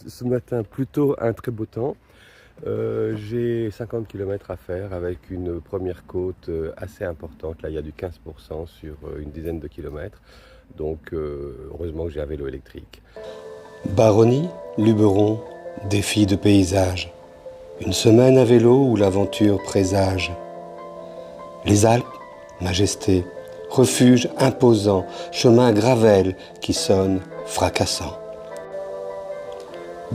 Ce matin, plutôt un très beau temps. J'ai 50 km à faire avec une première côte assez importante. Là, il y a du 15% sur une dizaine de kilomètres. Donc, heureusement que j'ai un vélo électrique. Baronnie, Luberon, défi de paysage. Une semaine à vélo où l'aventure présage. Les Alpes, majesté, refuge imposant, chemin gravel qui sonne fracassant.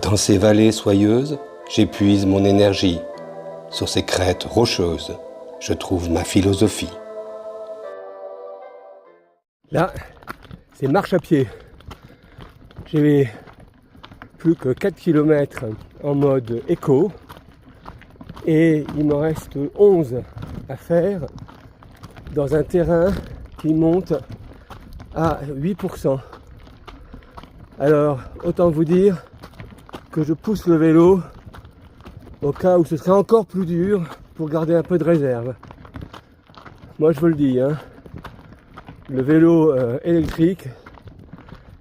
Dans ces vallées soyeuses, j'épuise mon énergie. Sur ces crêtes rocheuses, je trouve ma philosophie. Là, c'est marche à pied. J'ai plus que 4 km en mode éco et il me reste 11 à faire dans un terrain qui monte à 8%. Alors, autant vous dire que je pousse le vélo au cas où ce serait encore plus dur pour garder un peu de réserve. Moi je vous le dis, hein, le vélo électrique,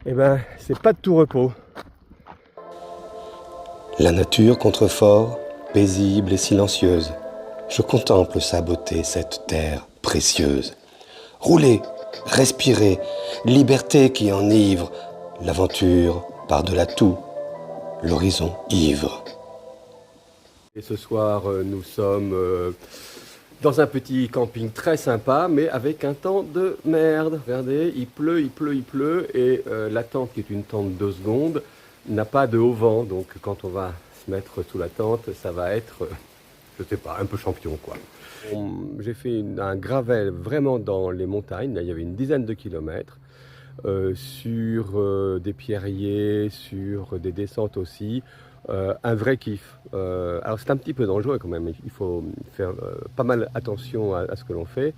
eh ben, c'est pas de tout repos. La nature contrefort, paisible et silencieuse. Je contemple sa beauté, cette terre précieuse. Rouler, respirer, liberté qui enivre, l'aventure par-delà tout, l'horizon ivre. Et ce soir, nous sommes dans un petit camping très sympa, mais avec un temps de merde. Regardez, il pleut, et la tente, qui est une tente 2 secondes, n'a pas de haut vent. Donc quand on va se mettre sous la tente, ça va être, je sais pas, un peu champion, quoi. J'ai fait un gravel vraiment dans les montagnes. Là, il y avait une dizaine de kilomètres. Sur des pierriers, sur des descentes aussi, un vrai kiff. Alors c'est un petit peu dangereux quand même, il faut faire pas mal attention à ce que l'on fait,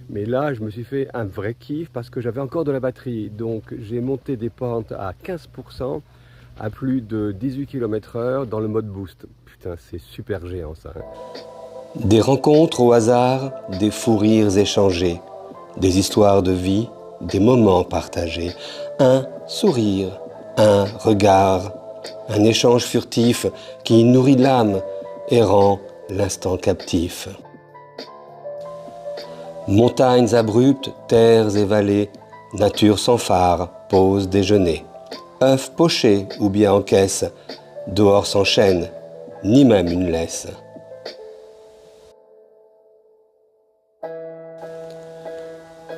mais là je me suis fait un vrai kiff parce que j'avais encore de la batterie, donc j'ai monté des pentes à 15% à plus de 18 km/h dans le mode boost. Putain, c'est super géant ça. Des rencontres au hasard, des fous rires échangés, des histoires de vie, des moments partagés, un sourire, un regard, un échange furtif qui nourrit l'âme et rend l'instant captif. Montagnes abruptes, terres et vallées, nature sans phare, pause déjeuner. œufs pochés ou bien en caisse, dehors sans chaîne, ni même une laisse.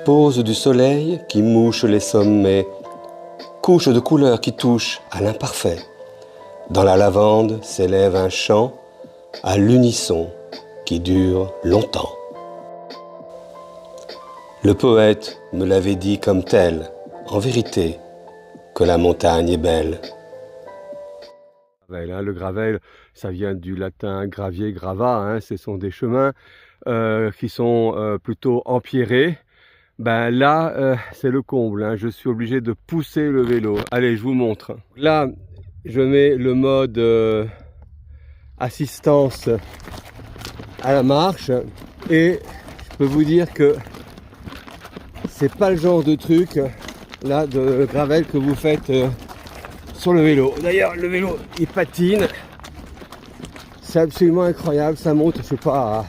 Pose du soleil qui mouche les sommets, couche de couleurs qui touchent à l'imparfait. Dans la lavande s'élève un chant à l'unisson qui dure longtemps. Le poète me l'avait dit comme tel, en vérité, que la montagne est belle. Le gravel, ça vient du latin gravier, grava, ce sont des chemins qui sont plutôt empierrés. Là, c'est le comble, je suis obligé de pousser le vélo. Allez, je vous montre. Là, je mets le mode assistance à la marche et je peux vous dire que c'est pas le genre de truc là de gravel que vous faites sur le vélo. D'ailleurs, le vélo il patine, c'est absolument incroyable, ça monte, je sais pas,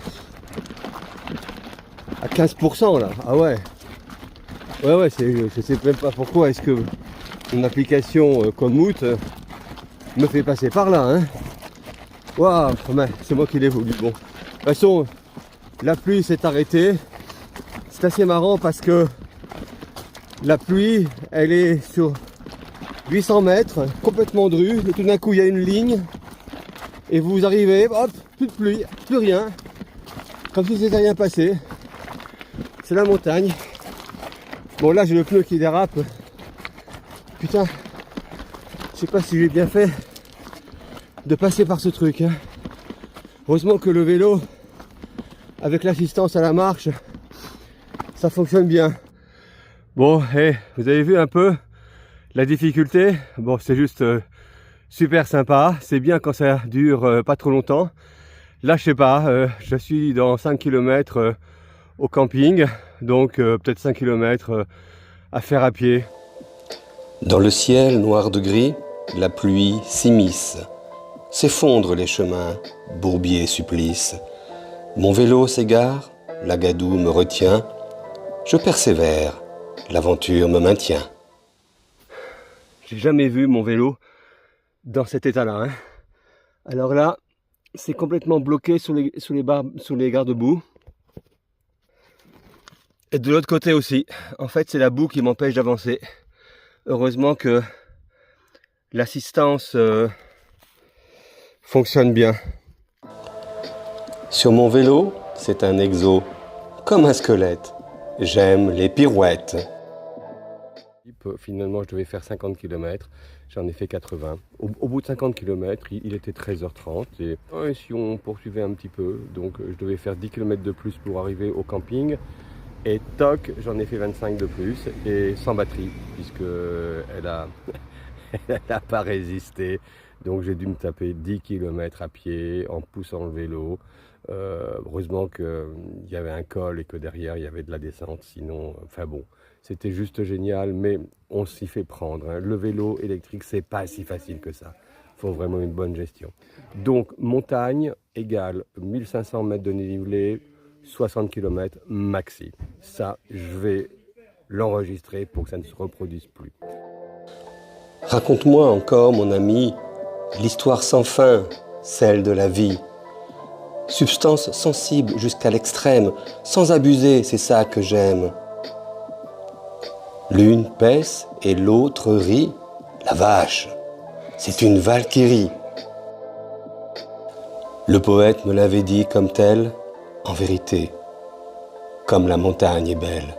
à 15% là. Ah ouais, je sais même pas pourquoi est-ce que une application comme Moot me fait passer par là, Waouh, c'est moi qui l'évolue. Bon, de toute façon, la pluie s'est arrêtée. C'est assez marrant parce que la pluie, elle est sur 800 mètres, complètement drue, et tout d'un coup il y a une ligne, et vous arrivez, hop, plus de pluie, plus rien, comme si c'était rien passé. C'est la montagne. Bon, là j'ai le pneu qui dérape. Putain, je sais pas si j'ai bien fait de passer par ce truc. Heureusement que le vélo, avec l'assistance à la marche, ça fonctionne bien. Bon, vous avez vu un peu la difficulté. Bon, c'est juste super sympa. C'est bien quand ça dure pas trop longtemps. Là, je sais pas, je suis dans 5 km au camping, donc peut-être 5 km à faire à pied. Dans le ciel noir de gris, la pluie s'immisce. S'effondrent les chemins, bourbier supplice. Mon vélo s'égare, la gadoue me retient. Je persévère, l'aventure me maintient. J'ai jamais vu mon vélo dans cet état-là. Hein. Alors là, c'est complètement bloqué sous les garde-boue. Et de l'autre côté aussi. En fait, c'est la boue qui m'empêche d'avancer. Heureusement que l'assistance fonctionne bien. Sur mon vélo, c'est un exo, comme un squelette. J'aime les pirouettes. Finalement, je devais faire 50 km. J'en ai fait 80. Au bout de 50 km, il était 13h30. Et si on poursuivait un petit peu, donc je devais faire 10 km de plus pour arriver au camping. Et toc, j'en ai fait 25 de plus. Et sans batterie, puisqu'elle a, elle n'a pas résisté. Donc j'ai dû me taper 10 km à pied en poussant le vélo. Heureusement qu'il y avait un col et que derrière il y avait de la descente. Sinon, enfin bon, c'était juste génial, mais on s'y fait prendre. Hein. Le vélo électrique, c'est pas si facile que ça. Il faut vraiment une bonne gestion. Donc montagne égale 1500 mètres de dénivelé, 60 km maxi. Ça, je vais l'enregistrer pour que ça ne se reproduise plus. Raconte-moi encore, mon ami, l'histoire sans fin, celle de la vie. Substance sensible jusqu'à l'extrême, sans abuser, c'est ça que j'aime. L'une pèse et l'autre rit. La vache, c'est une valkyrie. Le poète me l'avait dit comme tel, en vérité, comme la montagne est belle.